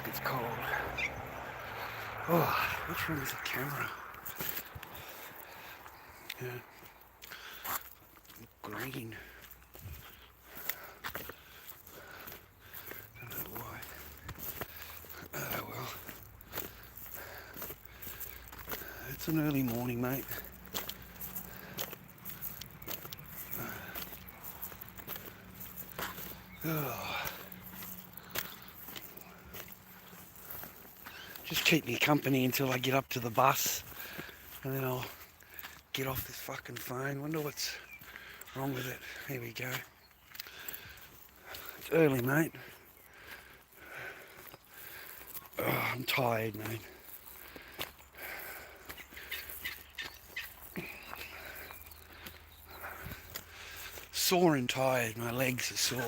Fuck, it's cold. Oh, what's wrong with the camera? Yeah. Green. Don't know why. Oh well. It's an early morning, mate. Oh. Just keep me company until I get up to the bus, and then I'll get off this fucking phone. Wonder what's wrong with it. Here we go. It's early, mate. Oh, I'm tired, mate. Sore and tired. My legs are sore.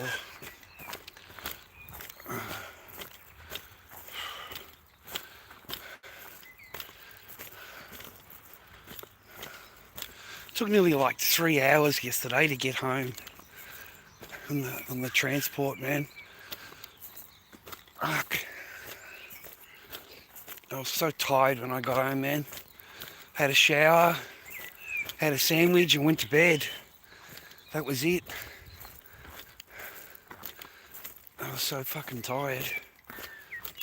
Took nearly like 3 hours yesterday to get home on the transport, man. Fuck. I was so tired when I got home, man. Had a shower, had a sandwich and went to bed. That was it. I was so fucking tired.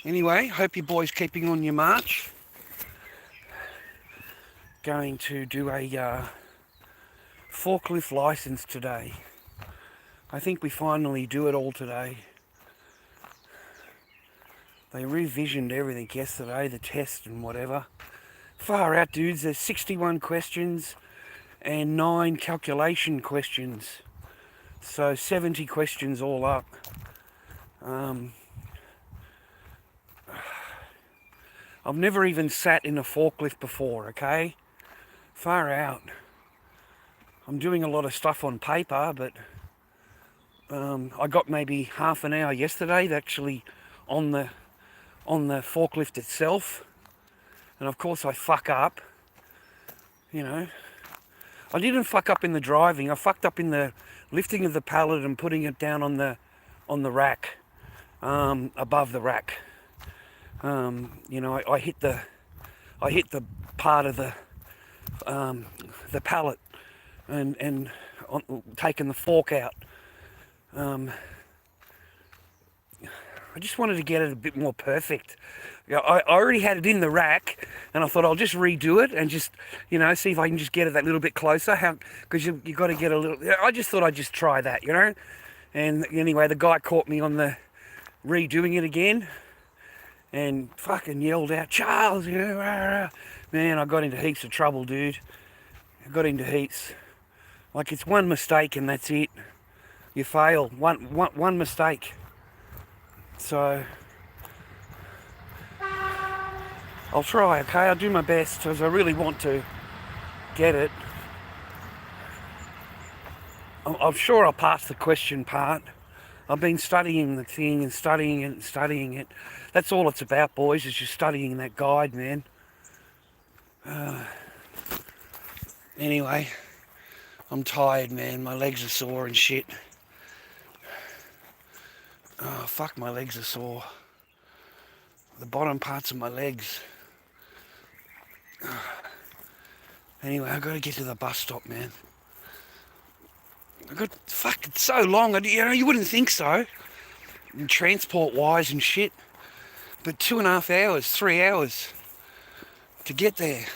Anyway, hope you boys keeping on your march. Going to do a forklift license today. I think we finally do it all today. They revisioned everything yesterday, the test and whatever. Far out, dudes. There's 61 questions and 9 calculation questions. So 70 questions all up. I've never even sat in a forklift before, okay? Far out. I'm doing a lot of stuff on paper, but I got maybe half an hour yesterday actually on the forklift itself. And of course I fuck up, you know. I didn't fuck up in the driving. I fucked up in the lifting of the pallet and putting it down on the rack, above the rack. You know, I hit the part of the pallet and taking the fork out. I just wanted to get it a bit more perfect. I already had it in the rack, and I thought I'll just redo it and just, you know, see if I can just get it that little bit closer. Because you got to get a little. I just thought I'd just try that, you know. And anyway, the guy caught me on the redoing it again, and fucking yelled out, "Charles, you know, rah, rah." Man, I got into heaps of trouble, dude. I got into heaps. Like, it's one mistake and that's it. You fail. One mistake. So I'll try, okay? I'll do my best because I really want to get it. I'm sure I'll pass the question part. I've been studying the thing and studying it and studying it. That's all it's about, boys, is just studying that guide, man. Anyway, I'm tired, man. My legs are sore and shit. Oh, fuck, my legs are sore. The bottom parts of my legs. Anyway, I've got to get to the bus stop, man. Fuck, it's so long. You know, you wouldn't think so. Transport-wise and shit. But 2.5 hours, 3 hours to get there.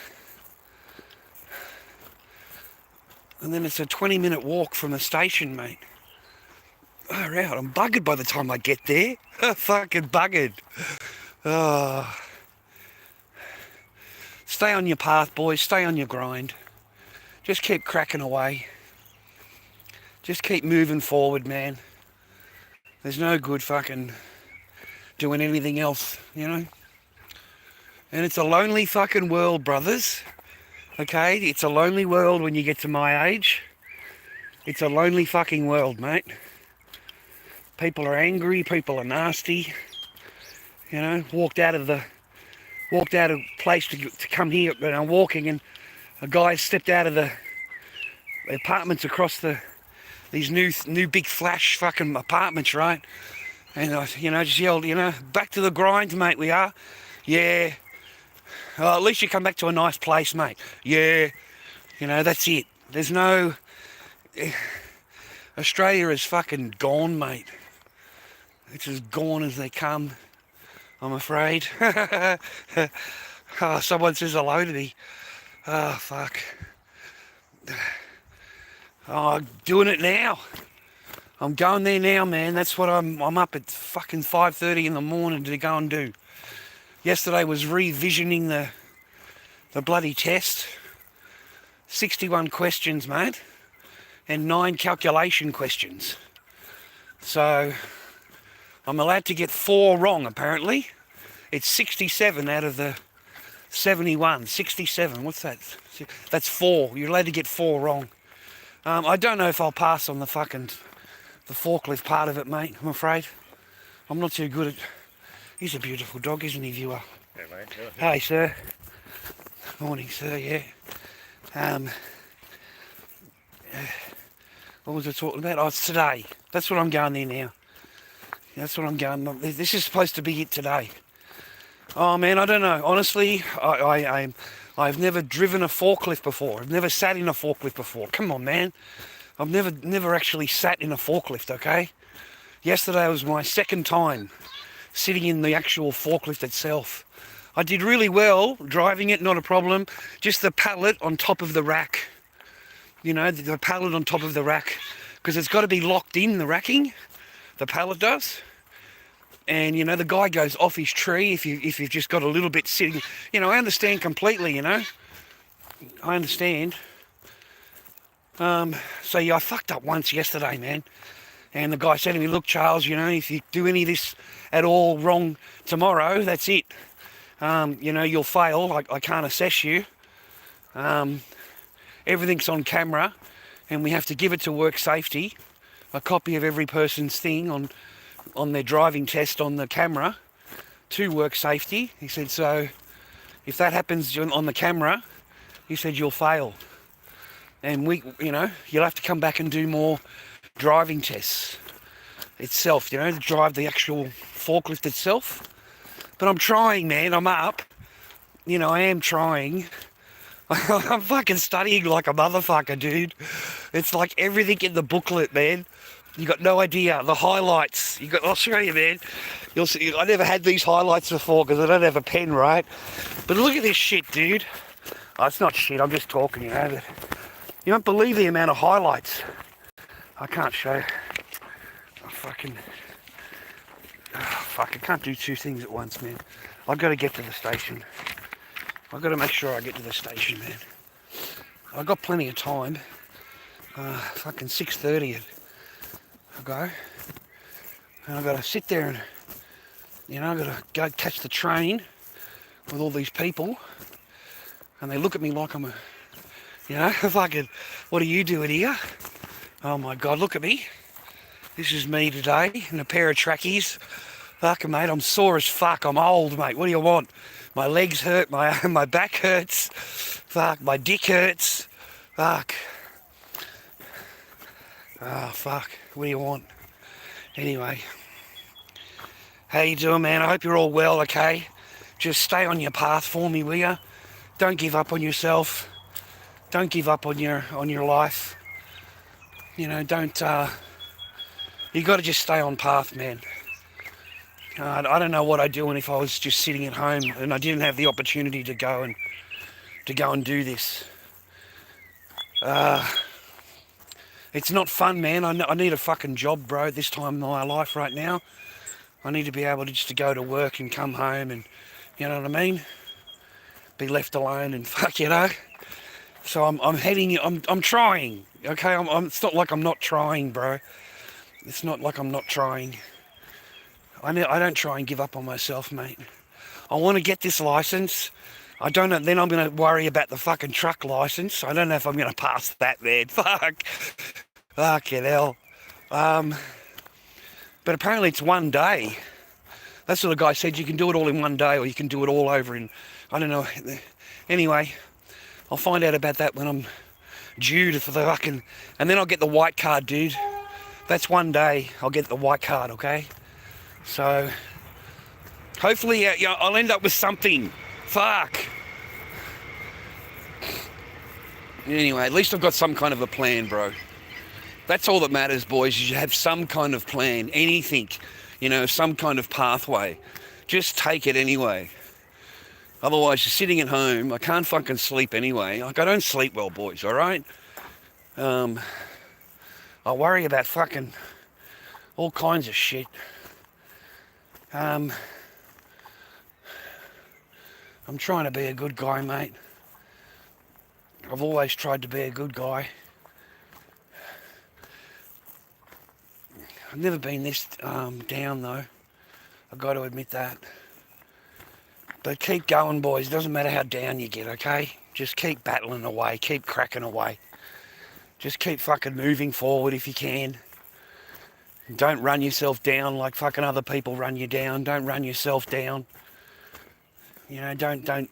And then it's a 20-minute walk from the station, mate. Oh, right, I'm buggered by the time I get there. Fucking buggered. Oh. Stay on your path, boys. Stay on your grind. Just keep cracking away. Just keep moving forward, man. There's no good fucking doing anything else, you know? And it's a lonely fucking world, brothers. Okay? It's a lonely world when you get to my age. It's a lonely fucking world, mate. People are angry, people are nasty. You know, walked out of place to come here, and I'm walking, and a guy stepped out of the apartments across these new big flash fucking apartments, right? And I, just yelled, back to the grind, mate, we are. Yeah. Oh, at least you come back to a nice place, mate. Yeah. That's it. There's no... Australia is fucking gone, mate. It's as gone as they come, I'm afraid. Oh, someone says hello to me. Oh, fuck. Oh, I'm doing it now. I'm going there now, man. That's what I'm up at fucking 5:30 in the morning to go and do. Yesterday was revisioning the bloody test. 61 questions, mate. And 9 calculation questions. So, I'm allowed to get 4 wrong, apparently. It's 67 out of the 71. 67, what's that? That's 4. You're allowed to get 4 wrong. I don't know if I'll pass on the forklift part of it, mate, I'm afraid. I'm not too good at... He's a beautiful dog, isn't he, viewer? Hey, mate. Hey, sir. Morning, sir, yeah. What was I talking about? Oh, it's today. That's what I'm going there now. That's what I'm going... This is supposed to be it today. Oh, man, I don't know. Honestly, I've never driven a forklift before. I've never sat in a forklift before. Come on, man. I've never actually sat in a forklift, okay? Yesterday was my second time sitting in the actual forklift itself. I did really well driving it, not a problem. Just the pallet on top of the rack. The pallet on top of the rack. Because it's got to be locked in, the racking. The pallet does. And, the guy goes off his tree if you've just got a little bit sitting. I understand completely, I understand. So, yeah, I fucked up once yesterday, man. And the guy said to me, look, Charles, if you do any of this at all wrong tomorrow, that's it. You'll fail. I can't assess you. Everything's on camera, and we have to give it to work safety. A copy of every person's thing on their driving test on the camera to work safety. He said, so if that happens on the camera, he said, you'll fail. And you'll have to come back and do more driving tests itself, to drive the actual forklift itself. But I'm trying, man. I'm up. I am trying. I'm fucking studying like a motherfucker, dude. It's like everything in the booklet, man. You got no idea. The highlights. I'll show you, man. You'll see. I never had these highlights before because I don't have a pen, right? But look at this shit, dude. Oh, it's not shit. I'm just talking, But you won't believe the amount of highlights. I can't show. Fuck, I can't do 2 things at once, man. I've got to get to the station. I've got to make sure I get to the station, man. I've got plenty of time. Fucking 6:30 I go. And I've got to sit there and, I've got to go catch the train with all these people. And they look at me like I'm fucking, what are you doing here? Oh my God, look at me. This is me today in a pair of trackies. Fuck, mate, I'm sore as fuck. I'm old, mate. What do you want? My legs hurt. My back hurts. Fuck, my dick hurts. Fuck. Oh, fuck. What do you want? Anyway. How you doing, man? I hope you're all well, okay? Just stay on your path for me, will ya? Don't give up on yourself. Don't give up on your life. Don't... You got to just stay on path, man. I don't know what I'd do if I was just sitting at home and I didn't have the opportunity to go and do this. It's not fun, man. I need a fucking job, bro, at this time in my life right now. I need to be able to just to go to work and come home and, you know what I mean? Be left alone and fuck, So I'm trying, okay? It's not like I'm not trying, bro. It's not like I'm not trying. I don't try and give up on myself, mate. I want to get this license. I don't know. Then I'm going to worry about the fucking truck license. I don't know if I'm going to pass that, man. Fuck. Fucking hell. But apparently it's 1 day. That's what the guy said. You can do it all in 1 day, or you can do it all over in... I don't know. Anyway, I'll find out about that when I'm due for the fucking... And then I'll get the white card, dude. That's 1 day. I'll get the white card, okay? So, hopefully I'll end up with something. Fuck. Anyway, at least I've got some kind of a plan, bro. That's all that matters, boys, is you have some kind of plan, anything, some kind of pathway. Just take it anyway. Otherwise, you're sitting at home. I can't fucking sleep anyway. Like, I don't sleep well, boys, all right? I worry about fucking all kinds of shit. I'm trying to be a good guy, mate. I've always tried to be a good guy. I've never been this down, though. I've got to admit that. But keep going, boys. It doesn't matter how down you get, okay? Just keep battling away. Keep cracking away. Just keep fucking moving forward if you can. Don't run yourself down like fucking other people run you down. Don't run yourself down. Don't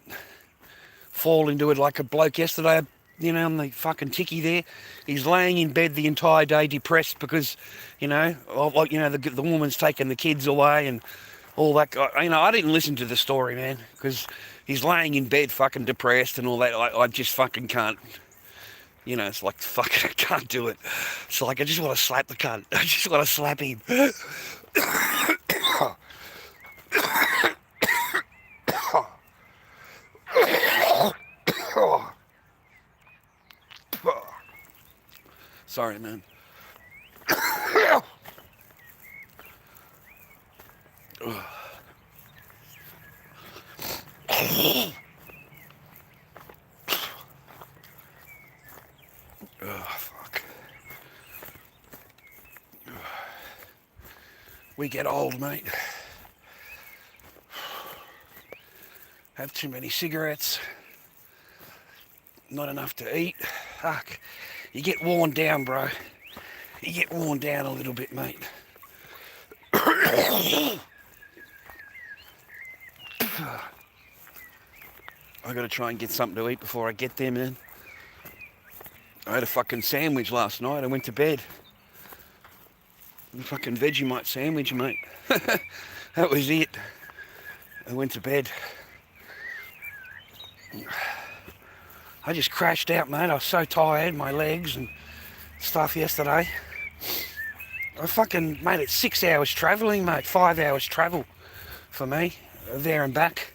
fall into it like a bloke yesterday, on the fucking ticky there. He's laying in bed the entire day depressed because, the woman's taken the kids away and all that. I didn't listen to the story, man, because he's laying in bed fucking depressed and all that. I just fucking can't. It's like, fucking, I can't do it. It's like, I just want to slap the cunt. I just want to slap him. Sorry, man. Fuck. We get old, mate. Have too many cigarettes. Not enough to eat. Fuck. You get worn down, bro. You get worn down a little bit, mate. I gotta try and get something to eat before I get there, man. I had a fucking sandwich last night. I went to bed. A fucking Vegemite sandwich, mate. That was it. I went to bed. I just crashed out, mate. I was so tired, my legs and stuff yesterday. I fucking made it 6 hours travelling, mate. 5 hours travel for me, there and back.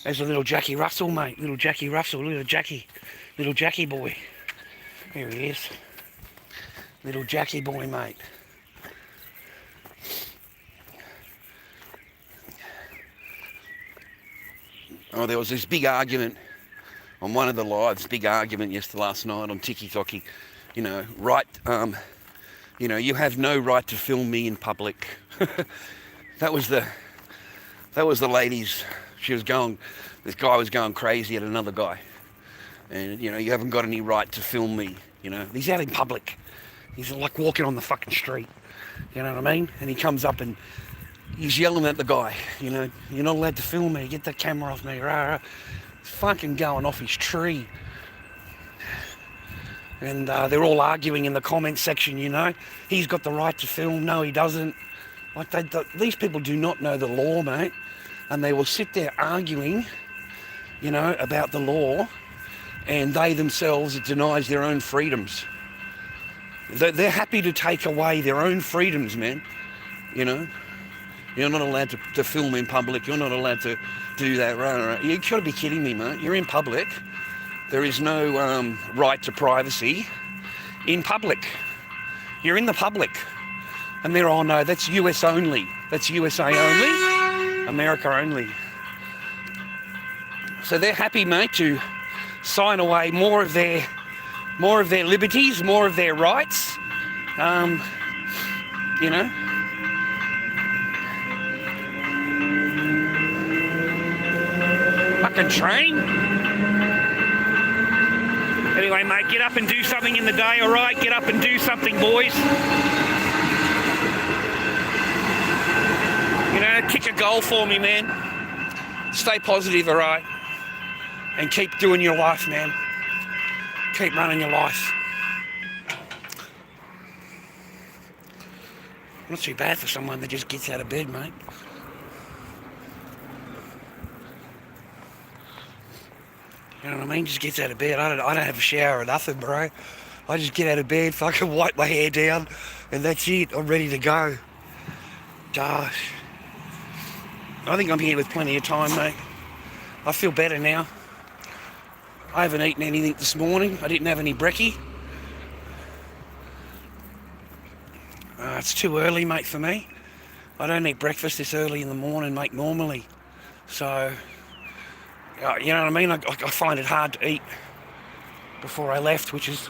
There's a little Jackie Russell, mate. Little Jackie Russell, little Jackie boy. Here he is. Little Jackie boy, mate. Oh, there was this big argument on one of the lives, big argument last night on TikTok. Right, you have no right to film me in public. That was the lady's, this guy was going crazy at another guy. And, you haven't got any right to film me, He's out in public. He's like walking on the fucking street, you know what I mean? And he comes up and he's yelling at the guy, you're not allowed to film me, get the camera off me, rah, rah. He's fucking going off his tree. And they're all arguing in the comment section, He's got the right to film, no he doesn't. Like, these people do not know the law, mate. And they will sit there arguing, about the law, and they themselves, it denies their own freedoms. They're happy to take away their own freedoms, man. You're not allowed to film in public. You're not allowed to do that. Right. You've got to be kidding me, mate. You're in public. There is no right to privacy in public. You're in the public. And they're, oh no, that's US only. That's USA only. America only. So they're happy, mate, to sign away more of their liberties, more of their rights. Fucking train. Anyway, mate, get up and do something in the day, all right? Get up and do something, boys. Kick a goal for me, man. Stay positive, all right? And keep doing your life, man. Keep running your life. Not too bad for someone that just gets out of bed, mate. You know what I mean? Just gets out of bed. I don't have a shower or nothing, bro. I just get out of bed, fucking wipe my hair down, and that's it. I'm ready to go. Gosh. I think I'm here with plenty of time, mate. I feel better now. I haven't eaten anything this morning. I didn't have any brekkie. It's too early, mate, for me. I don't eat breakfast this early in the morning, mate, normally. So, you know what I mean? I find it hard to eat before I left, which is...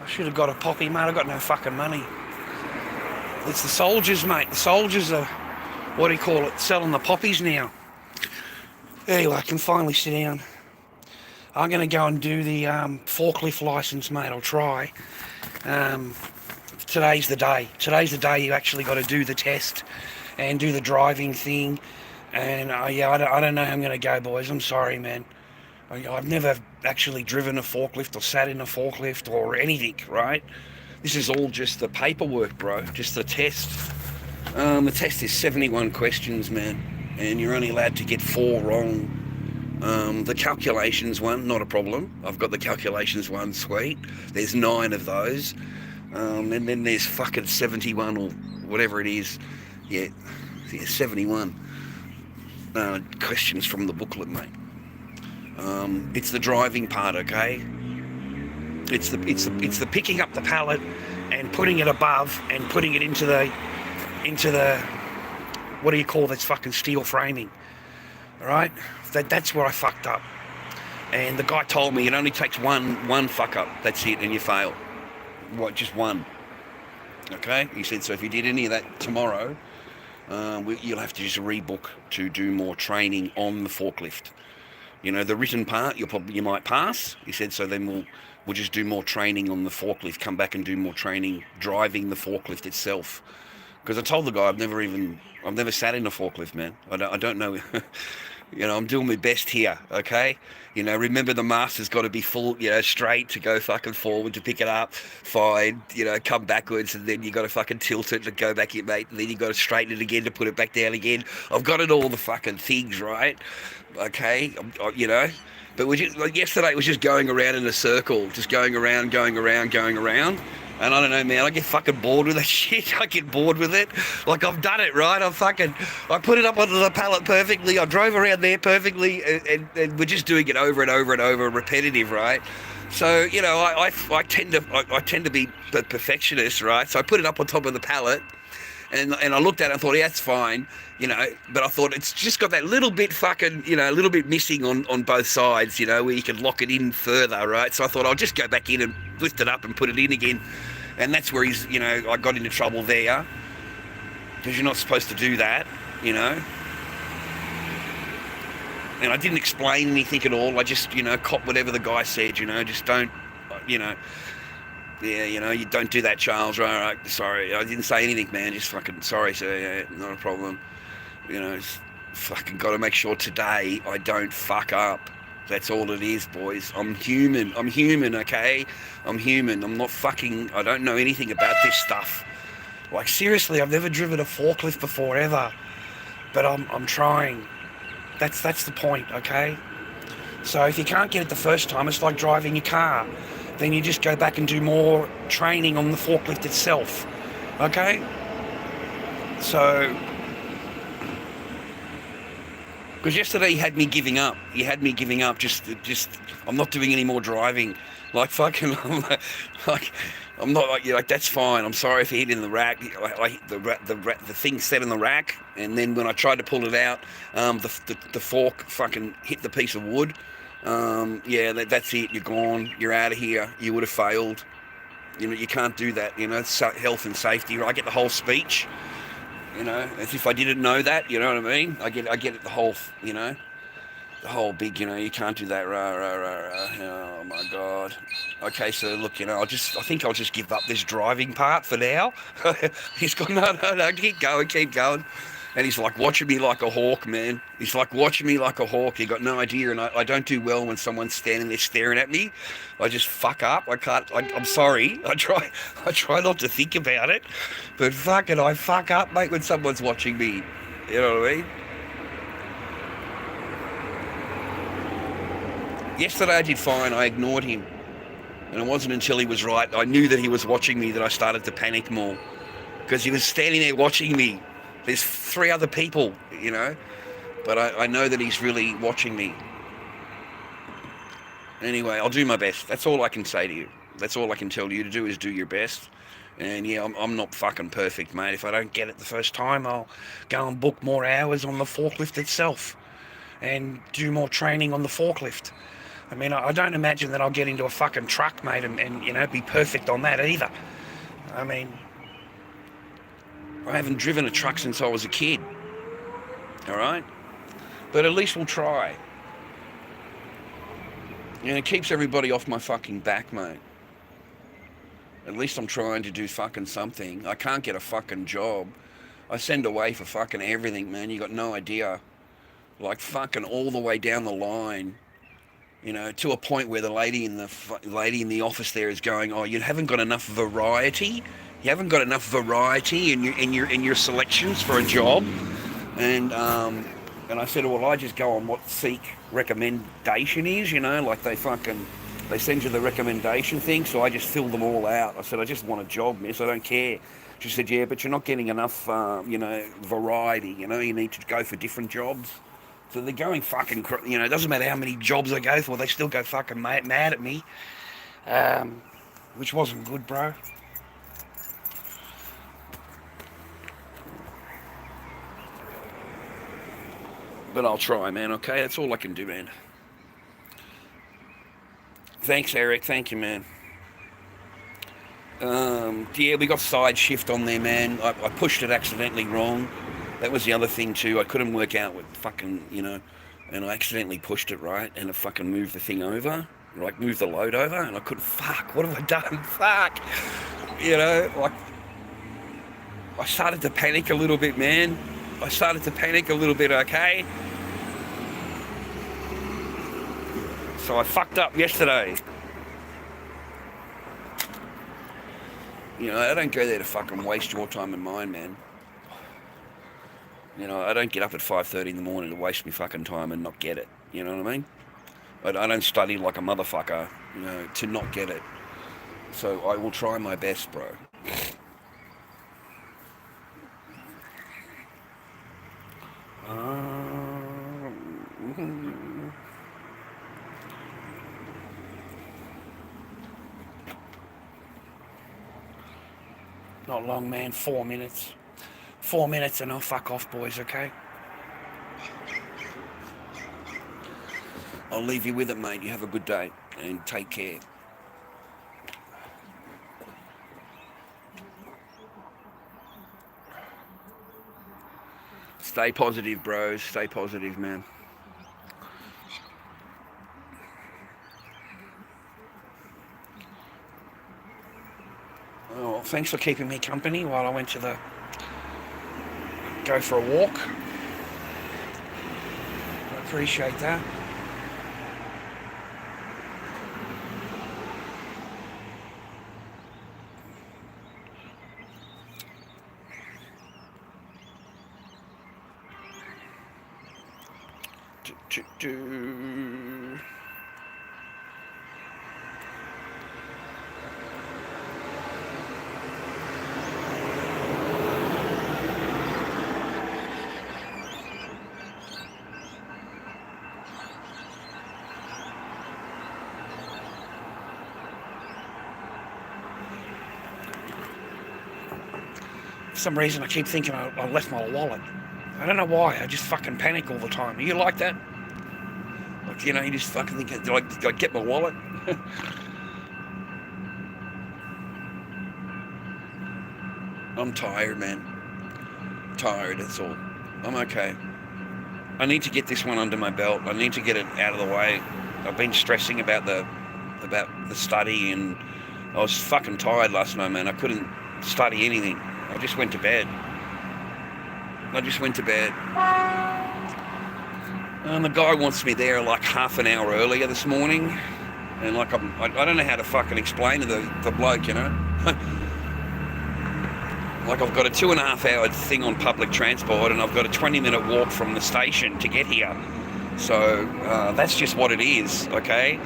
I should have got a poppy, mate. I got no fucking money. It's the soldiers, mate. The soldiers are, what do you call it, selling the poppies now. Anyway, I can finally sit down. I'm going to go and do the forklift licence, mate. I'll try. Today's the day. Today's the day you actually got to do the test and do the driving thing. And yeah, I don't know how I'm going to go, boys. I'm sorry, man. I've never actually driven a forklift or sat in a forklift or anything, right? This is all just the paperwork, bro. Just the test. The test is 71 questions, man. And you're only allowed to get 4 wrong. The calculations one, not a problem. I've got the calculations one, sweet. There's 9 of those. And then there's fucking 71 or whatever it is. Yeah 71 questions from the booklet, mate. It's the driving part, okay? It's the picking up the pallet and putting it above and putting it into the what do you call this fucking steel framing? All right, that's where I fucked up. And the guy told me it only takes one fuck up. That's it, and you fail. What? Just one? Okay? He said so. If you did any of that tomorrow, you'll have to just rebook to do more training on the forklift. You know, the written part, you might pass. He said, so then we'll just do more training on the forklift, come back and do more training driving the forklift itself. Because I told the guy I've never sat in a forklift, man. I don't know. You know, I'm doing my best here, okay? You know, remember the master's got to be full, you know, straight to go fucking forward to pick it up, fine, you know, come backwards, and then you got to fucking tilt it to go back in, mate, and then you got to straighten it again to put it back down again. I've got it all the fucking things, right? Okay, you know, but yesterday it was just going around in a circle, just going around, and I don't know, man, I get fucking bored with that shit. I get bored with it. Like, I've done it, right? I put it up onto the pallet perfectly, I drove around there perfectly, and we're just doing it over and over and over, repetitive, right? So, you know, I tend to be a perfectionist, right? So I put it up on top of the pallet, and I looked at it and thought, yeah, that's fine, you know, but I thought it's just got that little bit fucking, you know, a little bit missing on both sides, you know, where you can lock it in further, right? So I thought I'll just go back in and lift it up and put it in again. And that's where you know, I got into trouble there, because you're not supposed to do that, you know. And I didn't explain anything at all. I just, you know, cop whatever the guy said, you know, just don't, you know. Yeah, you know, you don't do that, Charles. Right, sorry, I didn't say anything, man. Just fucking sorry, sir. Yeah, not a problem. You know, fucking got to make sure today I don't fuck up. That's all it is, boys. I'm human, okay? I'm human. I'm not fucking... I don't know anything about this stuff. Like, seriously, I've never driven a forklift before, ever. But I'm trying. That's the point, okay? So if you can't get it the first time, it's like driving your car. Then you just go back and do more training on the forklift itself, okay? So... Because yesterday he had me giving up. Just I'm not doing any more driving. Like, fucking, I'm not like, you're like, that's fine. I'm sorry if you hit in the rack. The thing set in the rack, and then when I tried to pull it out, the fork fucking hit the piece of wood. Yeah, that's it. You're gone. You're out of here. You would have failed. You know, you can't do that. You know, it's health and safety. I get the whole speech. You know, as if I didn't know that, you know what I mean? I get it, the whole, you know, the whole big, you know, you can't do that, rah. Oh my God. Okay, so look, you know, I think I'll just give up this driving part for now. He's gone, no, keep going. And he's like watching me like a hawk, man. He's like watching me like a hawk. You got no idea. And I don't do well when someone's standing there staring at me. I just fuck up. I can't. I'm sorry. I try not to think about it, but fuck it, I fuck up, mate, when someone's watching me. You know what I mean? Yesterday I did fine. I ignored him, and it wasn't until he was right. I knew that he was watching me that I started to panic more because he was standing there watching me. There's three other people, you know, but I know that he's really watching me. Anyway, I'll do my best. That's all I can say to you. That's all I can tell you to do is do your best. And yeah, I'm not fucking perfect, mate. If I don't get it the first time, I'll go and book more hours on the forklift itself and do more training on the forklift. I mean, I don't imagine that I'll get into a fucking truck, mate, and you know, be perfect on that either. I mean, I haven't driven a truck since I was a kid. All right? But at least we'll try. And it keeps everybody off my fucking back, mate. At least I'm trying to do fucking something. I can't get a fucking job. I send away for fucking everything, man. You got no idea. Like fucking all the way down the line. You know, to a point where the lady in the office there is going, "Oh, you haven't got enough variety. You haven't got enough variety in your selections for a job." And I said, "Well, I just go on what Seek recommendation is. You know, like they send you the recommendation thing. So I just fill them all out." I said, "I just want a job, miss. I don't care." She said, "Yeah, but you're not getting enough, you know, variety. You know, you need to go for different jobs." So they're going fucking, you know, it doesn't matter how many jobs I go for, they still go fucking mad at me. Which wasn't good, bro. But I'll try, man, okay? That's all I can do, man. Thanks, Eric. Thank you, man. Yeah, we got side shift on there, man. I pushed it accidentally wrong. That was the other thing too. I couldn't work out what fucking, you know, and I accidentally pushed it right, and it fucking moved the thing over, like moved the load over, and I couldn't. Fuck, what have I done? Fuck, you know, like I started to panic a little bit, man. I started to panic a little bit. Okay, so I fucked up yesterday. You know, I don't go there to fucking waste your time and mine, man. You know, I don't get up at 5:30 in the morning to waste my fucking time and not get it. You know what I mean? I don't study like a motherfucker, you know, to not get it. So I will try my best, bro. Not long, man. 4 minutes. 4 minutes and I'll fuck off, boys, okay? I'll leave you with it, mate. You have a good day and take care. Stay positive, bros. Stay positive, man. Oh, thanks for keeping me company while I went to go for a walk. I appreciate that. For some reason, I keep thinking I left my wallet. I don't know why. I just fucking panic all the time. Are you like that? Like, you know, you just fucking think, did I get my wallet? I'm tired, man. Tired, that's all. I'm okay. I need to get this one under my belt. I need to get it out of the way. I've been stressing about the study, and I was fucking tired last night, man. I couldn't study anything. I just went to bed. I just went to bed. And the guy wants me there like half an hour earlier this morning. And like, I don't know how to fucking explain to the bloke, you know. Like, I've got a 2.5 hour thing on public transport, and I've got a 20-minute walk from the station to get here. So that's just what it is, okay?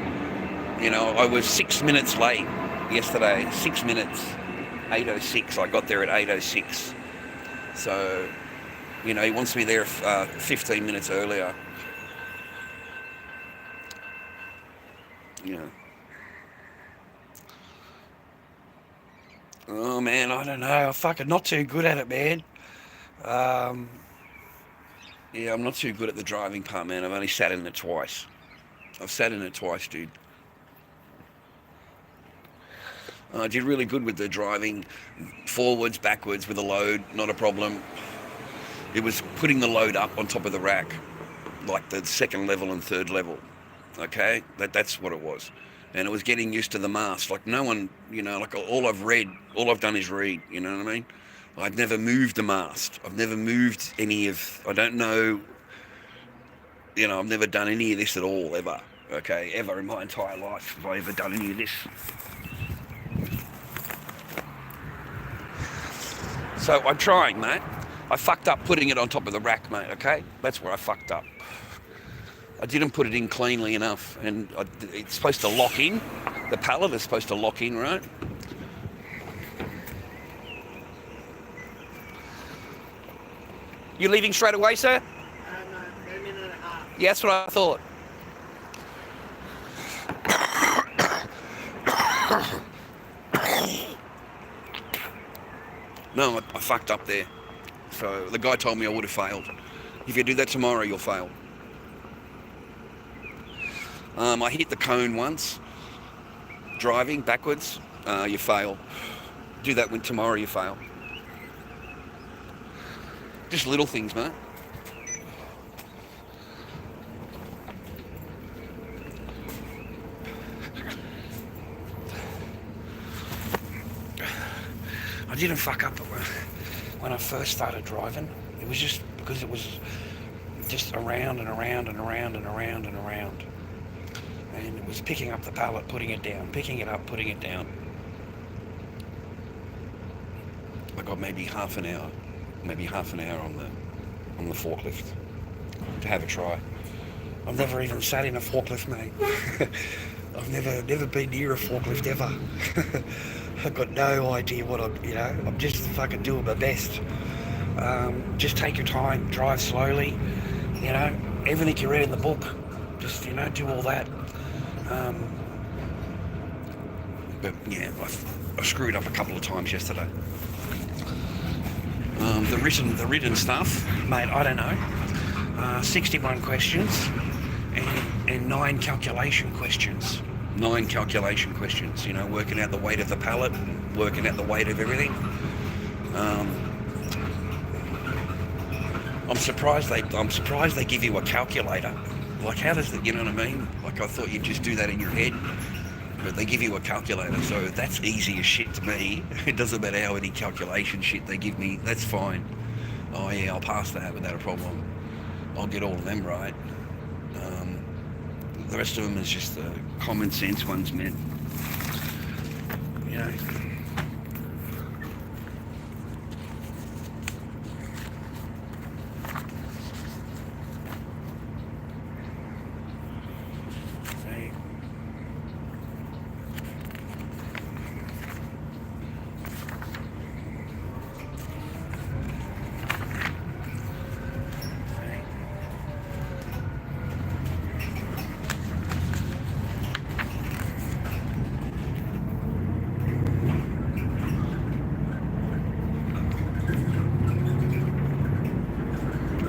You know, I was 6 minutes late yesterday. 6 minutes. 8:06. I got there at 8:06. So, you know, he wants me there 15 minutes earlier. You know. Oh man, I don't know. I'm fucking not too good at it, man. Yeah, I'm not too good at the driving part, man. I've only sat in it twice. I've sat in it twice, dude. I did really good with the driving, forwards, backwards with a load, not a problem. It was putting the load up on top of the rack, like the second level and third level. Okay, that's what it was. And it was getting used to the mast. Like no one, you know, like all I've done is read, you know what I mean? I've never moved the mast. I've never moved I don't know, you know, I've never done any of this at all, ever. Okay, ever in my entire life have I ever done any of this. So I'm trying, mate. I fucked up putting it on top of the rack, mate, okay? That's where I fucked up. I didn't put it in cleanly enough, and it's supposed to lock in. The pallet is supposed to lock in, right? You leaving straight away, sir? No, about a minute and a half. Yeah, that's what I thought. No, I fucked up there. So the guy told me I would have failed. If you do that tomorrow, you'll fail. I hit the cone once, driving backwards, you fail. Do that tomorrow, you fail. Just little things, mate. I didn't fuck up when I first started driving. It was just because it was just around and around and around and around and around. And it was picking up the pallet, putting it down, picking it up, putting it down. I got maybe half an hour on the forklift to have a try. I've never even sat in a forklift, mate. I've never been near a forklift ever. I've got no idea what I'm just fucking doing my best. Just take your time, drive slowly, you know, everything you read in the book, just, you know, do all that. But yeah, I screwed up a couple of times yesterday. The written stuff, mate, I don't know. 61 questions and 9 calculation questions. 9 calculation questions, you know, working out the weight of the pallet, working out the weight of everything. I'm surprised they give you a calculator. Like, how does that, you know what I mean? Like, I thought you'd just do that in your head, but they give you a calculator, so that's easy as shit to me. It doesn't matter how many calculation shit they give me, that's fine. Oh yeah, I'll pass that without a problem. I'll get all of them right. The rest of them is just the common sense ones, man. You know.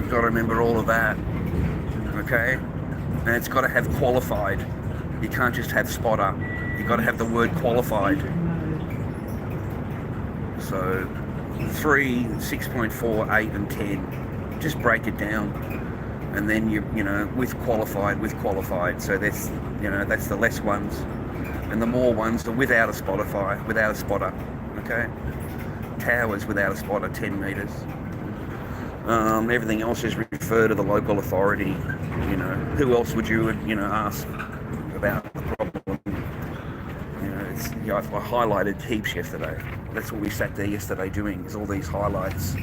Got to remember all of that, okay? And it's got to have qualified. You can't just have spotter. You got to have the word qualified. So 3, 6.4, 8, and 10. Just break it down, and then you know, with qualified. So that's, you know, that's the less ones, and the more ones are without a spotter. Okay? Towers without a spotter, 10 meters. Everything else is refer to the local authority. You know, who else would you ask about the problem? I highlighted heaps yesterday. That's what we sat there yesterday doing, is all these highlights.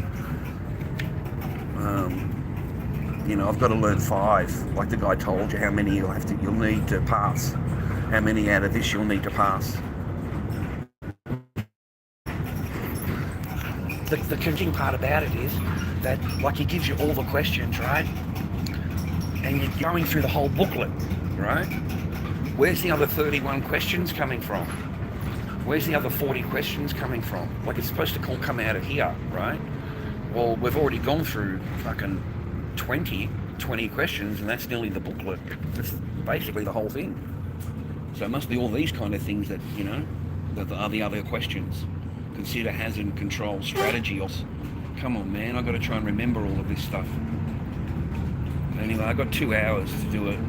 I've got to learn 5. Like the guy told you, how many you'll need to pass. How many out of this you'll need to pass. The confusing part about it is that, like, he gives you all the questions, right? And you're going through the whole booklet, right? Where's the other 31 questions coming from? Where's the other 40 questions coming from? Like, it's supposed to all come out of here, right? Well, we've already gone through fucking 20 questions, and that's nearly the booklet. That's basically the whole thing. So it must be all these kind of things that, that are the other questions. Consider hazard control strategy. Come on, man, I've got to try and remember all of this stuff. Anyway, I've got 2 hours to do it.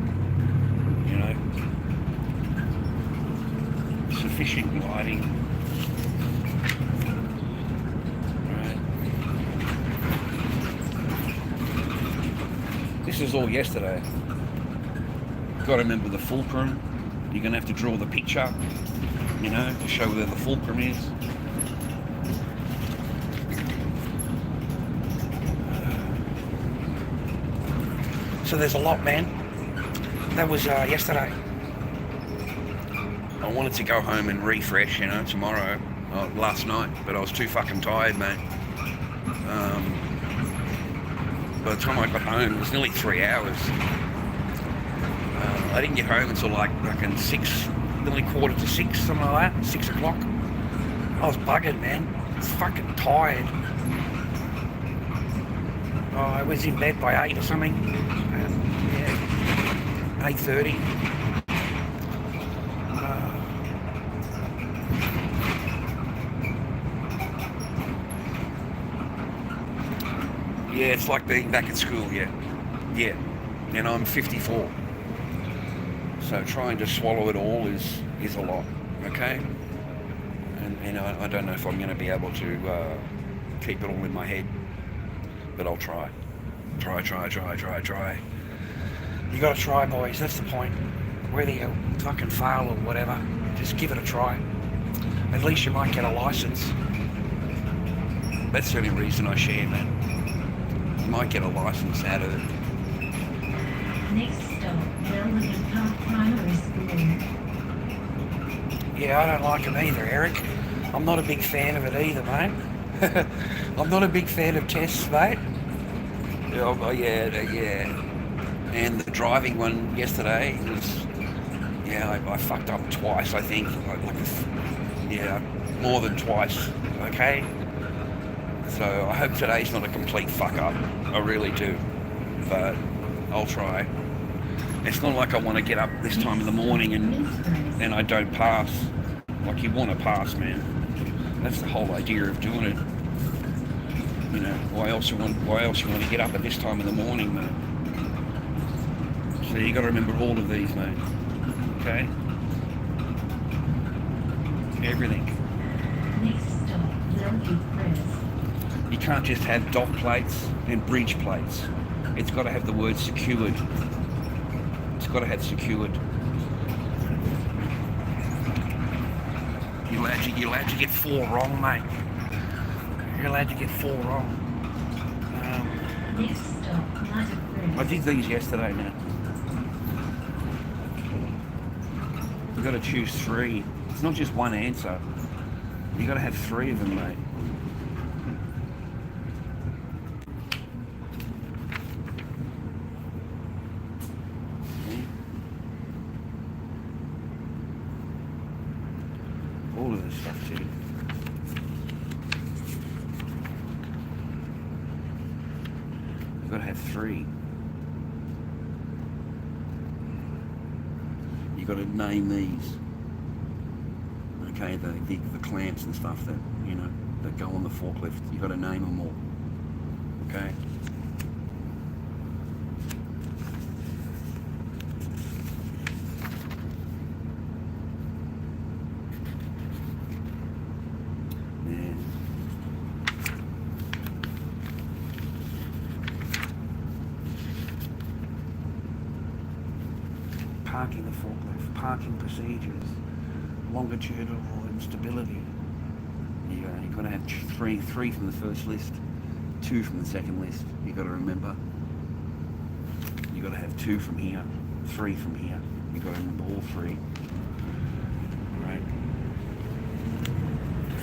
Sufficient lighting. Right. This is all yesterday. Got to remember the fulcrum. You're going to have to draw the picture, to show where the fulcrum is. So there's a lot, man. That was yesterday. I wanted to go home and refresh, tomorrow, last night, but I was too fucking tired, mate. By the time I got home, it was nearly 3 hours. I didn't get home until like fucking 6, nearly 5:45, something like that, 6 o'clock. I was buggered, man. I was fucking tired. I was in bed by 8 or something. 8:30. Yeah, it's like being back at school, yeah. And I'm 54. So trying to swallow it all is a lot, okay? And I don't know if I'm going to be able to keep it all in my head, but I'll try. Try. You gotta try, boys, that's the point. Whether you fucking fail or whatever, just give it a try. At least you might get a license. That's the only reason I share, man. You might get a license out of it. Next stop, Belvedere Park Primary School. Yeah, I don't like them either, Eric. I'm not a big fan of it either, mate. I'm not a big fan of tests, mate. Yeah. And the driving one yesterday was, I fucked up twice, I think. More than twice, okay? So I hope today's not a complete fuck up. I really do. But I'll try. It's not like I want to get up this time in the morning and I don't pass. Like, you want to pass, man. That's the whole idea of doing it. Why else you want to get up at this time in the morning, mate? So you got to remember all of these, mate. Okay? Everything. Next stop, Bellevue Press. You can't just have dot plates and bridge plates. It's got to have the word secured. It's got to have secured. You're allowed to get 4 wrong, mate. You're allowed to get 4 wrong. Next stop, Lighter Press. I did these yesterday, man. You've got to choose 3. It's not just one answer. You've got to have 3 of them, mate. All of this stuff, too. You've got to have 3. You've got to name these. Okay, the clamps and stuff that, that go on the forklift. You've got to name them all. Okay? parking the forklift, parking procedures, longitudinal instability. You've got to have three from the first list, 2 from the second list. You've got to remember. You've got to have 2 from here, 3 from here. You've got to remember all 3. Right?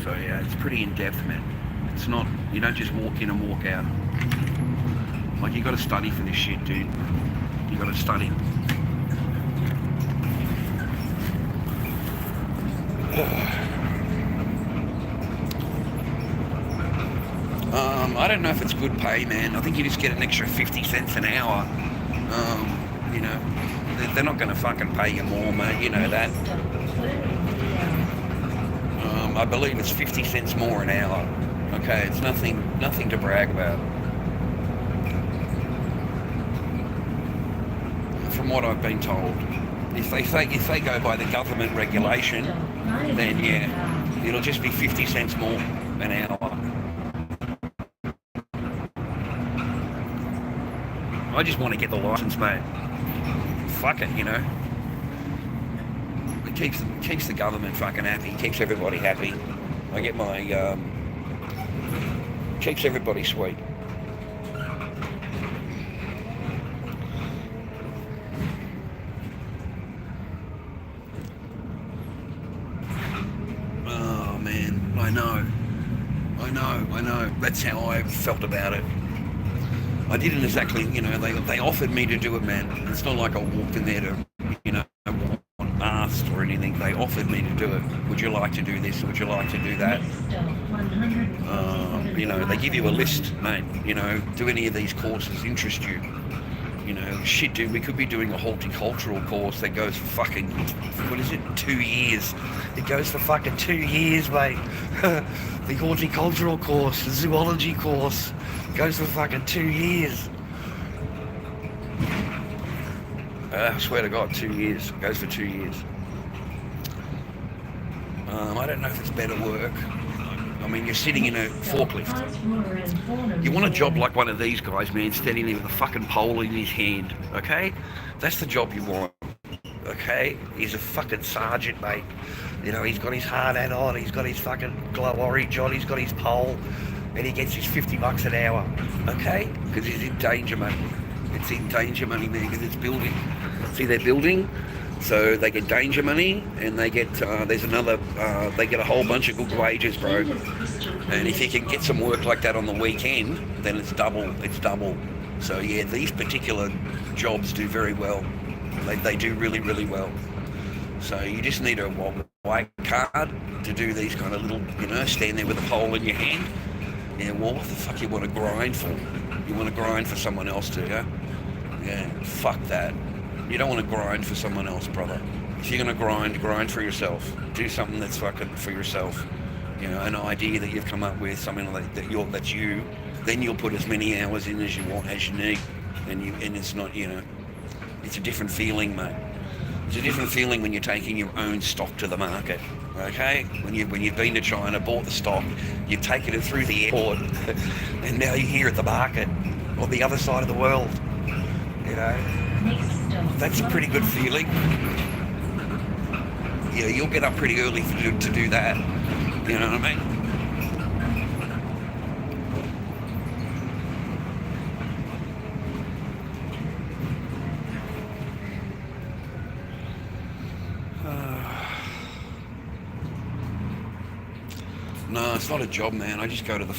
So yeah, it's pretty in-depth, man. It's not, you don't just walk in and walk out. Like, you got to study for this shit, dude. You got to study. I don't know if it's good pay, man. I think you just get an extra 50 cents an hour. You know, they're not going to fucking pay you more, mate. You know that. I believe it's 50 cents more an hour. Okay, it's nothing to brag about. From what I've been told, if they go by the government regulation, then yeah, it'll just be 50 cents more an hour. I just want to get the license, mate. Fuck it, you know. It keeps the government fucking happy, keeps everybody happy. I get my keeps everybody sweet. Oh man, I know. That's how I felt about it. I didn't exactly, you know, they offered me to do it, man. It's not like I walked in there to, you know, asked or anything. They offered me to do it. Would you like to do this? Would you like to do that? You know, they give you a list, mate. You know, do any of these courses interest you? You know, shit, dude, we could be doing a horticultural course that goes for fucking, what is it, 2 years. It goes for fucking 2 years, mate. The horticultural course, the zoology course, goes for fucking 2 years. I swear to God, 2 years. It goes for 2 years. I don't know if it's better work. I mean, you're sitting in a forklift. You want a job like one of these guys, man, standing there with a fucking pole in his hand, okay? That's the job you want, okay? He's a fucking sergeant, mate. You know, he's got his hard hat on, he's got his fucking glow orange on, he's got his pole, and he gets his $50 an hour, okay? Because he's in danger money. It's in danger money, man, because it's building. See, they're building, so they get danger money, and they get, they get a whole bunch of good wages, bro. And if you can get some work like that on the weekend, then it's double. So yeah, these particular jobs do very well. They do really, really well. So you just need a white card to do these kind of little, you know, stand there with a pole in your hand. Yeah, well, what the fuck you want to grind for? You want to grind for someone else, do you? Yeah, fuck that. You don't want to grind for someone else, brother. If you're going to grind for yourself. Do something that's fucking for yourself. You know, an idea that you've come up with, something like that's you. Then you'll put as many hours in as you want, as you need. And it's not, you know, it's a different feeling, mate. It's a different feeling when you're taking your own stock to the market, okay? When you've been to China, bought the stock, you've taken it through the airport, and now you're here at the market, on the other side of the world, you know? That's a pretty good feeling. Yeah, you'll get up pretty early to do that, you know what I mean? No, it's not a job, man. I just go to the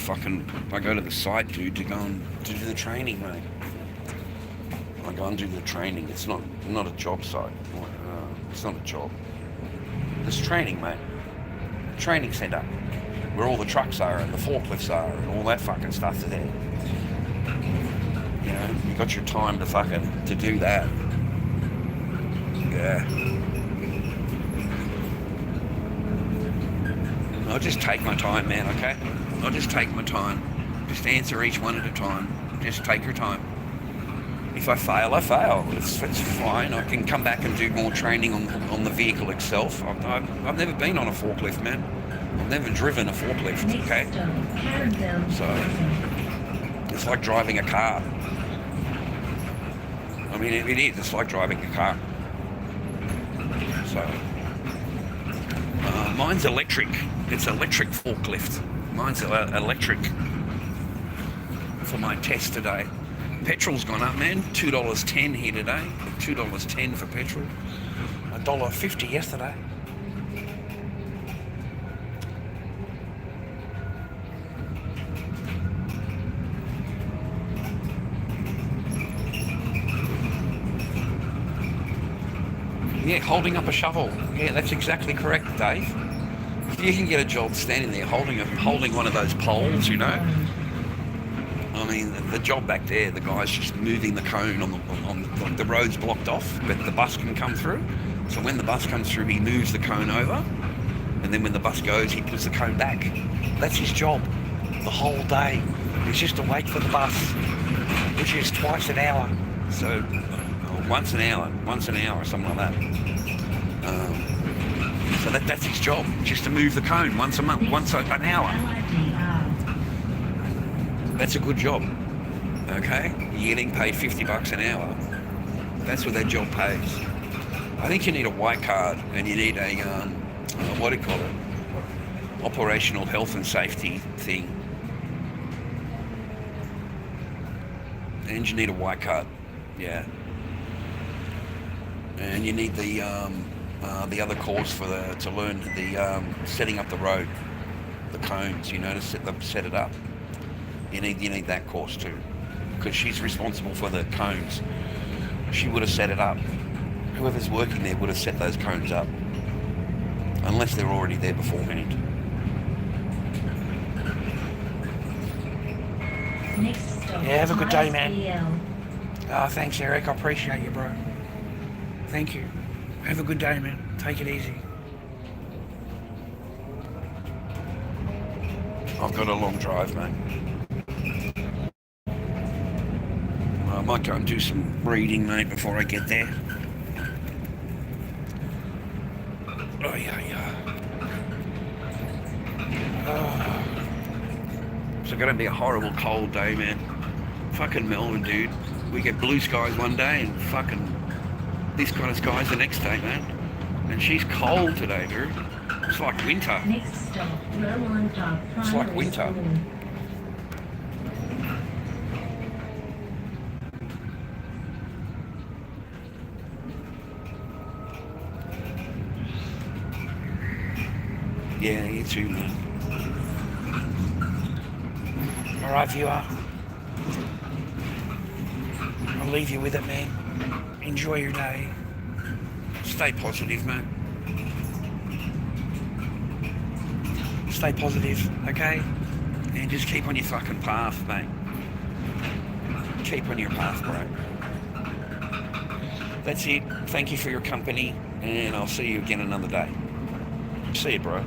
site, dude, to go and do the training, mate. I go and do the training. It's not a job site. It's not a job. It's training, mate. Training centre. Where all the trucks are and the forklifts are and all that fucking stuff's there. You know, you got your time to do that. Yeah. I'll just take my time, man, okay? I'll just take my time. Just answer each one at a time. Just take your time. If I fail, I fail. It's fine. I can come back and do more training on the vehicle itself. I've never been on a forklift, man. I've never driven a forklift, okay? So, it's like driving a car. I mean, it is. It's like driving a car. So mine's electric. It's electric forklift. Mine's electric for my test today. Petrol's gone up, man. $2.10 here today. $2.10 for petrol. $1.50 yesterday. Yeah, holding up a shovel. Yeah, that's exactly correct, Dave. You can get a job standing there holding one of those poles, you know. I mean, the job back there, the guy's just moving the cone on the road's blocked off, but the bus can come through. So when the bus comes through, he moves the cone over, and then when the bus goes, he puts the cone back. That's his job, the whole day. He's just to wait for the bus, which is twice an hour. So once an hour, or something like that. So that's his job, just to move the cone once a month, once an hour. That's a good job, okay? You're getting paid $50 an hour. That's what that job pays. I think you need a white card, and you need a, what do you call it? Operational health and safety thing. And you need a white card, yeah. And you need the other course to learn the setting up the road, the cones, you know, to set it up. You need that course too, because she's responsible for the cones. She would have set it up. Whoever's working there would have set those cones up, unless they're already there beforehand. Next stop. Yeah, have a good day, man. ISBL. Oh, thanks, Eric. I appreciate you, bro. Thank you. Have a good day, man. Take it easy. I've got a long drive, mate. I might go and do some reading, mate, before I get there. Oh, yeah. Oh. It's going to be a horrible cold day, man. Fucking Melbourne, dude. We get blue skies one day and fucking this kind of skies the next day, man. And she's cold today, dude. It's like winter. Next stop, Rowan Park It's like Primary winter. School. Yeah, you too, man. All right, viewer. I'll leave you with it, man. Enjoy your day. Stay positive, mate. Stay positive, okay? And just keep on your fucking path, mate. Keep on your path, bro. That's it. Thank you for your company, and I'll see you again another day. See you, bro.